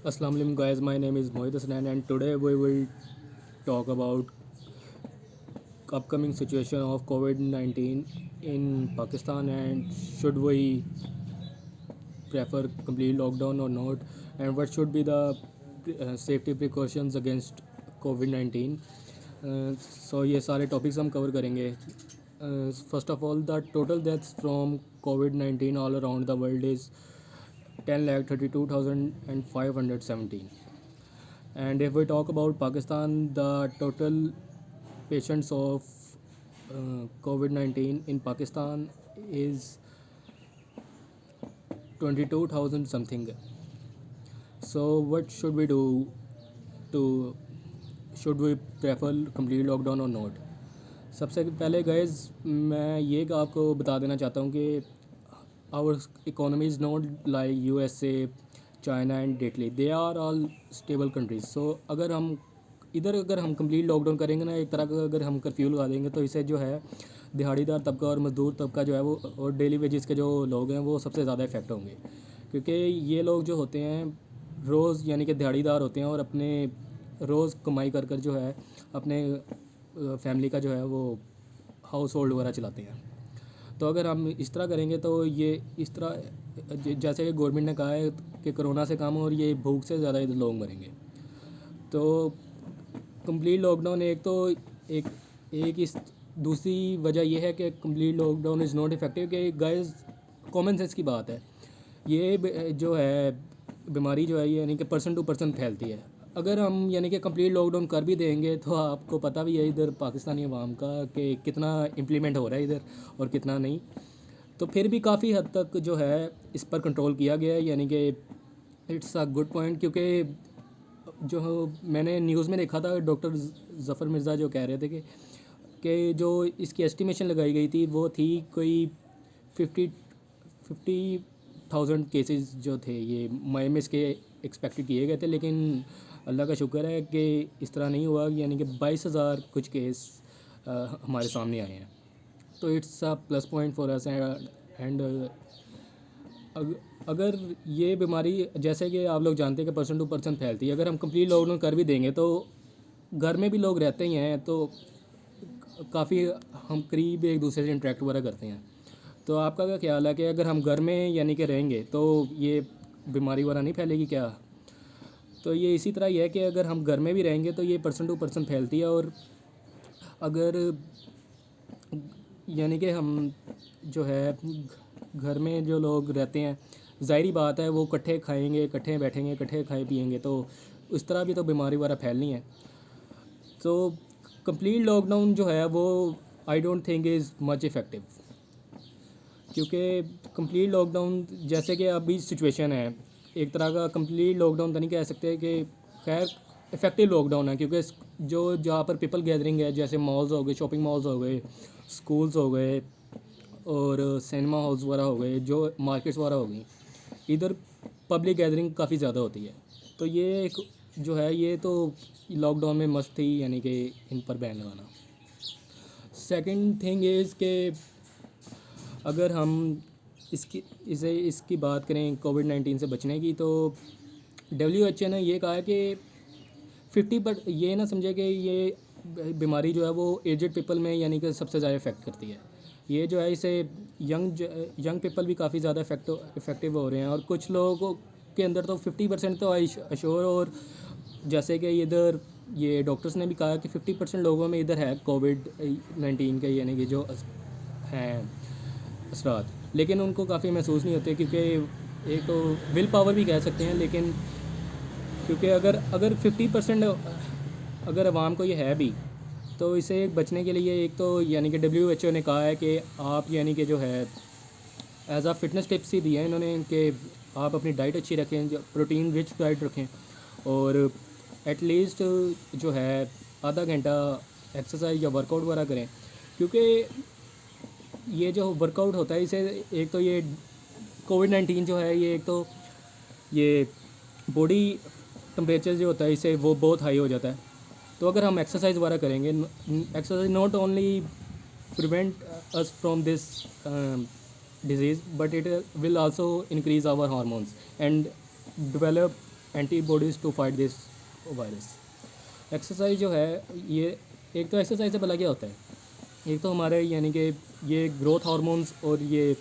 Assalamu alaikum guys, my name is Mohit Hasnan and today we will talk about upcoming situation of COVID-19 in Pakistan and should we prefer complete lockdown or not, and what should be the safety precautions against COVID-19. So ये सारे topics हम cover करेंगे. First of all, the total deaths from COVID-19 all around the world is 10,32,517. And if we talk about Pakistan, the total patients of COVID-19 in Pakistan is 22,000 something. So what should we do to should we prefer complete lockdown or not? सबसे पहले guys मैं ये आपको बता देना चाहता हूँ कि our economy is not like USA, China and Italy. They are all stable countries. So अगर हम कंप्लीट लॉकडाउन करेंगे ना, एक तरह का अगर हम कर्फ्यू लगा देंगे तो इससे जो है दिहाड़ीदार तबका और मज़दूर तबका जो है वो और डेली वेजेस के जो लोग हैं वो सबसे ज़्यादा इफेक्ट होंगे, क्योंकि ये लोग जो होते हैं रोज़ यानी कि दिहाड़ीदार होते हैं और अपने रोज़ कमाई कर कर जो है अपने फैमिली का जो है वो हाउस होल्ड वगैरह चलाते हैं. तो अगर हम इस तरह करेंगे तो ये इस तरह जैसे कि गवर्नमेंट ने कहा है कि कोरोना से कम और ये भूख से ज़्यादा लोग मरेंगे. तो कंप्लीट लॉकडाउन एक एक इस दूसरी वजह यह है कि complete lockdown is not effective. कि गाइस कॉमन सेंस की बात है, ये जो है बीमारी जो है ये यानी कि पर्सन टू पर्सन फैलती है. अगर हम यानी कि कंप्लीट लॉकडाउन कर भी देंगे तो आपको पता भी है इधर पाकिस्तानी अवाम का कि कितना इम्प्लीमेंट हो रहा है इधर और कितना नहीं. तो फिर भी काफ़ी हद तक जो है इस पर कंट्रोल किया गया है, यानी कि इट्स अ गुड पॉइंट. क्योंकि जो मैंने न्यूज़ में देखा था डॉक्टर ज़फ़र मिर्ज़ा जो कह रहे थे कि जो इसकी एस्टिमेशन लगाई गई थी वो थी कोई 50,000 केसेस जो थे ये मई में इसके एक्सपेक्टेड किए गए थे. लेकिन अल्लाह का शुक्र है कि इस तरह नहीं हुआ, यानी कि 22,000 कुछ केस हमारे सामने आए हैं. तो it's a plus point for us. And अगर ये बीमारी जैसे कि आप लोग जानते हैं कि पर्सन टू पर्सन फैलती है, अगर हम कंप्लीट लॉकडाउन कर भी देंगे तो घर में भी लोग रहते ही हैं, तो काफ़ी हम करीब एक दूसरे से इंटरेक्ट वगैरह करते हैं. तो आपका क्या ख्याल है कि अगर हम घर में यानी कि रहेंगे तो ये बीमारी वगैरह नहीं फैलेगी क्या? तो ये इसी तरह ही है कि अगर हम घर में भी रहेंगे तो ये पर्सन टू पर्सन फैलती है. और अगर यानी कि हम जो है घर में जो लोग रहते हैं, ज़ाहिरी बात है वो इकट्ठे खाएंगे, इकट्ठे बैठेंगे, इकट्ठे खाए पिएंगे, तो उस तरह भी तो बीमारी वगैरह फैलनी है. तो कंप्लीट लॉकडाउन जो है वो I don't think is much effective, क्योंकि कंप्लीट लॉकडाउन जैसे कि अभी सिचुएशन है एक तरह का कंप्लीट लॉकडाउन तो नहीं कह सकते कि खैर इफ़ेक्टिव लॉकडाउन है. क्योंकि जो जहाँ पर पीपल गैदरिंग है जैसे मॉल्स हो गए, शॉपिंग मॉल्स हो गए, स्कूल्स हो गए और सिनेमा हॉल्स वगैरह हो गए, जो मार्केट्स वगैरह हो गई, इधर पब्लिक गैदरिंग काफ़ी ज़्यादा होती है. तो ये एक जो है ये तो लॉकडाउन में मस्त थी, यानी कि इन पर बैन लगाना. सेकंड थिंग इज़ के अगर हम इसकी बात करें कोविड-19 से बचने की, तो WHO ने ये कहा है कि 50 पर ये ना समझे कि ये बीमारी जो है वो एजड पीपल में यानी कि सबसे ज़्यादा इफ़ेक्ट करती है. ये जो है इसे यंग पीपल भी काफ़ी ज़्यादा इफ़ेक्टिव हो रहे हैं, और कुछ लोगों के अंदर तो 50% तो अश्योर. और जैसे कि इधर ये डॉक्टर्स ने भी कहा कि 50% लोगों में इधर है कोविड-19 के यानी कि जो हैं असरात, लेकिन उनको काफ़ी महसूस नहीं होते. क्योंकि एक तो विल पावर भी कह सकते हैं, लेकिन क्योंकि अगर 50% अगर आवाम को ये है भी, तो इसे बचने के लिए एक तो यानी कि WHO ने कहा है कि आप यानी कि जो है एज आ फिटनेस टिप्स ही दिए हैं इन्होंने कि आप अपनी डाइट अच्छी रखें, जो प्रोटीन रिच डाइट रखें, और एटलीस्ट जो है आधा घंटा एक्सरसाइज या वर्कआउट वगैरह करें. क्योंकि ये जो वर्कआउट होता है इसे एक तो ये कोविड-19 जो है ये एक तो ये बॉडी टेम्परेचर जो होता है इसे वो बहुत हाई हो जाता है. तो अगर हम एक्सरसाइज वगैरह करेंगे, exercise not only prevent us from this disease but it will also increase our hormones and develop antibodies to fight this virus. Exercise जो है ये, एक तो एक्सरसाइज से भला क्या होता है, एक तो हमारे यानी कि ये ग्रोथ हार्मोन्स और ये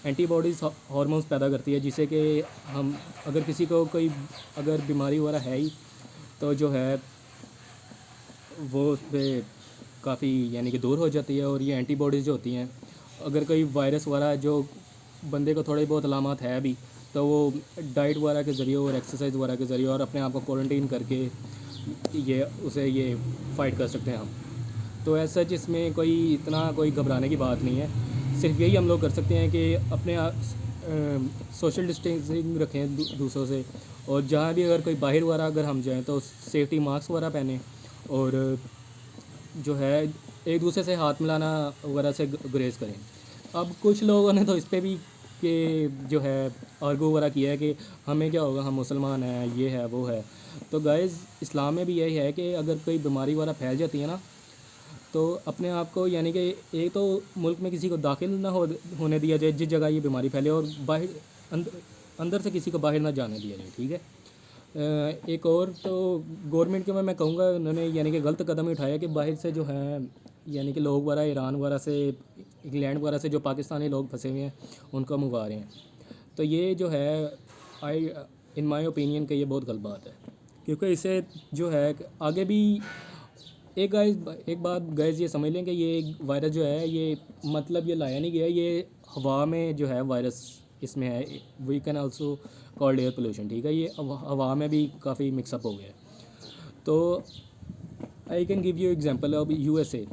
एंटीबॉडीज़ हार्मोन्स पैदा करती है, जिससे कि हम अगर किसी को कोई अगर बीमारी वगैरह है ही तो जो है वो उस पर काफ़ी यानी कि दूर हो जाती है। और ये एंटीबॉडीज़ जो होती हैं, अगर कोई वायरस वगैरह जो बंदे को थोड़े बहुत अलामत है अभी, तो वो डाइट वगैरह के ज़रिए और एक्सरसाइज वगैरह के ज़रिए और अपने आप को क्वारंटीन करके ये फ़ाइट कर सकते हैं हम। तो ऐसा जिसमें कोई इतना कोई घबराने की बात नहीं है। सिर्फ यही हम लोग कर सकते हैं कि अपने सोशल डिस्टेंसिंग रखें दूसरों से, और जहाँ भी अगर कोई बाहर वगैरह अगर हम जाएँ तो सेफ्टी मास्क वगैरह पहने, और जो है एक दूसरे से हाथ मिलाना वगैरह से गुरेज करें। अब कुछ लोगों ने तो इस पे भी कि जो है आर्गू वगैरह किया है कि हमें क्या होगा, हम मुसलमान हैं, ये है वो है। तो गाइज़ इस्लाम में भी यही है कि अगर कोई बीमारी वगैरह फैल जाती है ना, तो अपने आप को यानी कि एक तो मुल्क में किसी को दाखिल ना होने दिया जाए जिस जगह ये बीमारी फैले, और बाहर अंदर से किसी को बाहर ना जाने दिया जाए, ठीक है। एक और तो गवर्नमेंट के मैं कहूँगा उन्होंने यानी कि गलत कदम ही उठाया कि बाहर से जो है यानी कि लोग वगैरह ईरान वगैरह से, इंग्लैंड वगैरह से जो पाकिस्तानी लोग फंसे हुए हैं उनको मंगवा रहे हैं। तो ये जो है आई इन माय ओपिनियन कि ये बहुत गलत बात है, क्योंकि इससे जो है आगे भी एक बात गाइस ये समझ लें कि ये वायरस जो है ये मतलब ये लाया नहीं गया, ये हवा में जो है वायरस इसमें है। We can also called air pollution, ठीक है। ये हवा में भी काफ़ी मिक्सअप हो गया है। तो I can give you example of USA.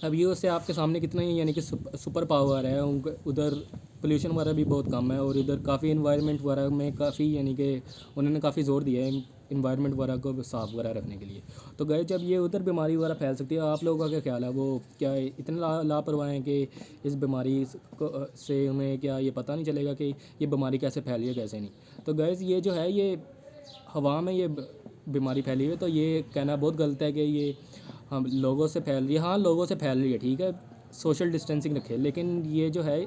अब यूएसए आपके सामने कितना ही यानी कि सुपर पावर है, उधर पोल्यूशन वगैरह भी बहुत कम है, और इधर काफ़ी इन्वायरमेंट वगैरह में काफ़ी यानी कि उन्होंने काफ़ी ज़ोर दिया है इन्वायरमेंट वगैरह को साफ़ वगैरह रखने के लिए। तो गए जब ये उधर बीमारी वगैरह फैल सकती है, आप लोगों का क्या ख्याल है, वो क्या इतने लापरवाह हैं कि इस बीमारी से उन्हें क्या ये पता नहीं चलेगा कि ये बीमारी कैसे फैली है कैसे नहीं। तो गैस ये जो है ये हवा में ये बीमारी फैली हुई है, तो ये कहना बहुत गलत है कि ये हम लोगों से फैल रही है। हाँ, लोगों से फैल रही है, ठीक है, सोशल डिस्टेंसिंग रखे, लेकिन ये जो है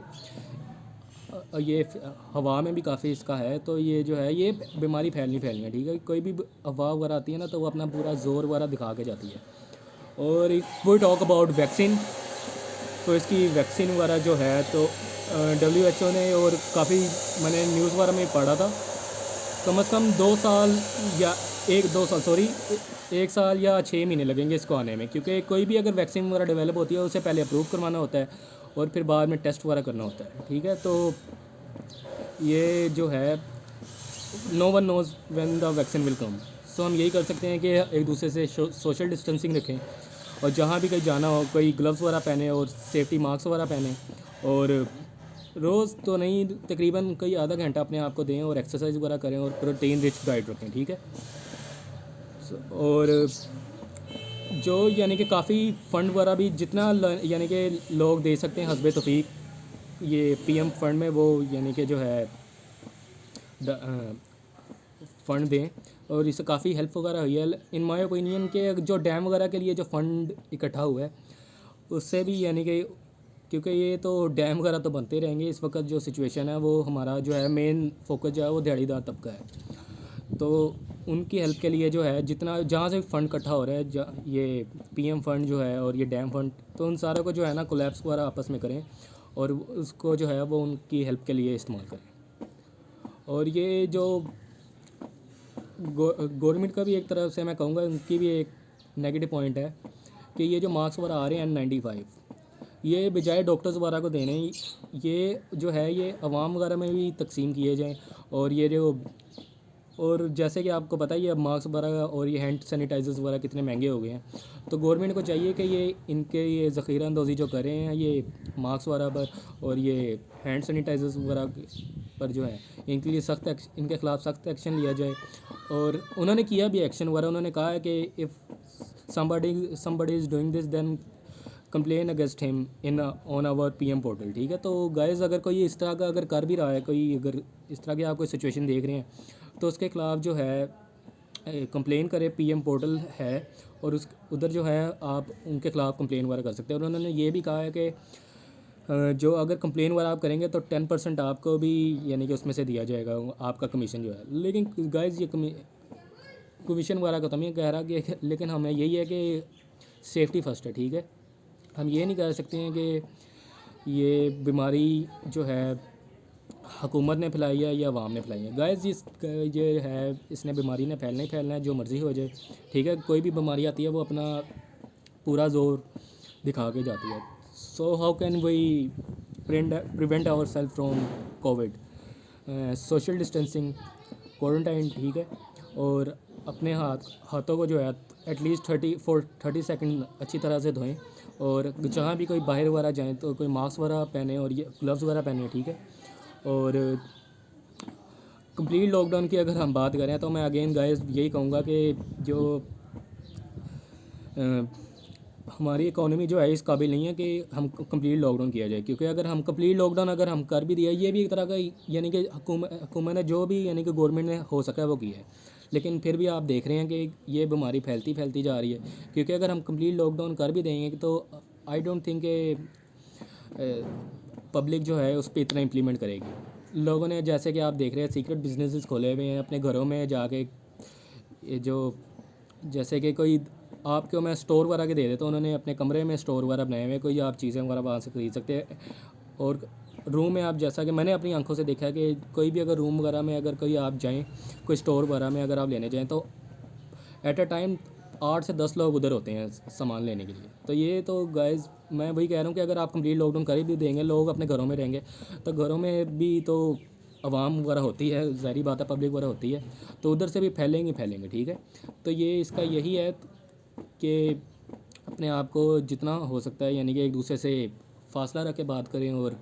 ये हवा में भी काफ़ी इसका है। तो ये जो है ये बीमारी फैलनी है, ठीक है। कोई भी हवा वगैरह आती है ना, तो वो अपना पूरा ज़ोर वगैरह दिखा के जाती है। और वो टॉक अबाउट वैक्सीन, तो इसकी वैक्सीन वगैरह जो है तो WHO ने, और काफ़ी मैंने न्यूज़ वगैरह में पढ़ा था, कम से कम 2 साल या 1-2 साल सॉरी 1 साल या 6 महीने लगेंगे इसको आने में, क्योंकि कोई भी अगर वैक्सीन वगैरह डेवलप होती है उससे पहले अप्रूव करवाना होता है और फिर बाद में टेस्ट वगैरह करना होता है, ठीक है। तो ये जो है no one knows when the vaccine will come. So हम यही कर सकते हैं कि एक दूसरे से सोशल डिस्टेंसिंग रखें, और जहाँ भी कहीं जाना हो कोई ग्लव्स वगैरह पहने और सेफ्टी मास्क वगैरह पहने, और रोज़ तो नहीं तकरीबन कोई आधा घंटा अपने आप को दें और एक्सरसाइज वगैरह करें और प्रोटीन रिच डाइट रखें, ठीक है। और जो यानी कि काफ़ी फ़ंड वगैरह भी जितना यानी कि लोग दे सकते हैं हस्बे तौफीक ये PM फंड में, वो यानी कि जो है फ़ंड दें, और इससे काफ़ी हेल्प वगैरह हुई है। इन माय ओपिनियन के जो डैम वगैरह के लिए जो फ़ंड इकट्ठा हुआ है उससे भी यानी कि, क्योंकि ये तो डैम वगैरह तो बनते रहेंगे, इस वक्त जो सिचुएशन है वो हमारा जो है मेन फोकस जो है वो दिहाड़ीदार तबका है। तो उनकी हेल्प के लिए जो है जितना जहाँ से फ़ंड इकट्ठा हो रहा है, ये PM फंड जो है और ये डैम फंड, तो उन सारों को जो है ना कोलैप्स वगैरह आपस में करें और उसको जो है वो उनकी हेल्प के लिए इस्तेमाल करें। और ये जो गवर्नमेंट का भी एक तरफ से मैं कहूँगा उनकी भी एक नेगेटिव पॉइंट है कि ये जो मार्क्स वगैरह आ रहे हैं N95, ये बजाय डॉक्टर्स वगैरह को देने, ये जो है ये अवाम वगैरह में भी तकसीम किए जाएँ। और ये जो, और जैसे कि आपको पता ही है अब मास्क वगैरह और ये हैंड सैनिटाइजर्स वगैरह कितने महंगे हो गए हैं, तो गवर्नमेंट को चाहिए कि ये इनके ये ज़ख़ीरा अंदोज़ी जो कर रहे हैं ये मास्क वगैरह पर और ये हैंड सैनिटाइजर्स वगैरह पर जो है इनके लिए इनके ख़िलाफ़ सख्त एक्शन लिया जाए। और उन्होंने किया भी एक्शन वगैरह, उन्होंने कहा है कि if somebody is doing this then complain against him in on our PM portal, ठीक है। तो गाइज़ अगर कोई इस तरह का अगर कर भी रहा है, कोई अगर इस तरह की आप कोई सिचुएशन देख रहे हैं तो उसके ख़िलाफ़ जो है कंप्लेन करें, PM पोर्टल है, और उस उधर जो है आप उनके ख़िलाफ़ कंप्लेन वगैरह कर सकते हैं। और उन्होंने ये भी कहा है कि जो अगर कंप्लेन वगैरह आप करेंगे तो 10% आपको भी यानी कि उसमें से दिया जाएगा आपका कमीशन जो है। लेकिन गाइस ये कमीशन वगैरह का तो मैं कह रहा कि लेकिन हमें यही है कि सेफ्टी फर्स्ट है, ठीक है। हम ये नहीं कह सकते हैं कि ये बीमारी जो है हुकूमत ने फैलाई है या अवाम ने फैलाई है। गाइस ये है, इसने बीमारी ने फैलना ही फैलना है, जो मर्ज़ी हो जाए, ठीक है। कोई भी बीमारी आती है वो अपना पूरा ज़ोर दिखा के जाती है। So how can we prevent our self from covid? Social distancing, quarantine, ठीक है। और अपने हाथों को जो है एटलीस्ट 30 सेकंड अच्छी तरह से धोएं। और जहाँ भी कोई बाहर वगैरह जाएँ तो कोई मास्क वगैरह पहने और ये ग्लव्स वगैरह पहने, ठीक है। और कंप्लीट लॉकडाउन की अगर हम बात करें तो मैं अगेन गाइस यही कहूँगा कि जो हमारी इकोनॉमी जो है इस काबिल नहीं है कि हम कंप्लीट लॉकडाउन किया जाए, क्योंकि अगर हम कंप्लीट लॉकडाउन अगर हम कर भी दिया, ये भी एक तरह का यानी कि हुकूमत ने जो भी यानी कि गवर्नमेंट ने हो सका है वो किया है। लेकिन फिर भी आप देख रहे हैं कि ये बीमारी फैलती फैलती जा रही है। क्योंकि अगर हम कंप्लीट लॉकडाउन कर भी देंगे तो आई डोंट थिंक कि पब्लिक जो है उस पर इतना इम्प्लीमेंट करेगी। लोगों ने जैसे कि आप देख रहे हैं सीक्रेट बिजनेसेस खोले हुए हैं अपने घरों में जाके, ये जो जैसे कि कोई आपको मैं स्टोर वगैरह के दे देता हूँ, उन्होंने अपने कमरे में स्टोर वगैरह बनाए हुए हैं, कोई आप चीज़ें वगैरह वहाँ से खरीद सकते हैं। और रूम में आप, जैसा कि मैंने अपनी आंखों से देखा है कि कोई भी अगर रूम वगैरह में अगर कोई आप जाएँ, कोई स्टोर वगैरह में अगर आप लेने जाएँ तो एट अ टाइम 8 से 10 लोग उधर होते हैं सामान लेने के लिए। तो ये तो गाइस मैं वही कह रहा हूँ कि अगर आप कंप्लीट लॉकडाउन कर भी देंगे, लोग अपने घरों में रहेंगे, तो घरों में भी तो आवाम वगैरह होती है, ज़ाहिर बात है पब्लिक वगैरह होती है, तो उधर से भी फैलेंगे, ठीक है। तो ये इसका यही है कि अपने आप को जितना हो सकता है यानी कि एक दूसरे से फासला रख के बात करें, और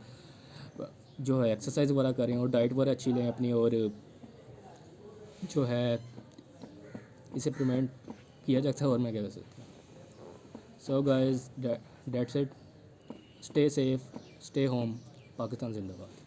जो है एक्सरसाइज वगैरह करें, और डाइट वगैरह अच्छी लें अपनी, और जो है इसे प्रिवेंट किया जा सकता है। और मैं क्या कर सकता हूँ? So guys that's it, stay safe, stay home, Pakistan जिंदाबाद।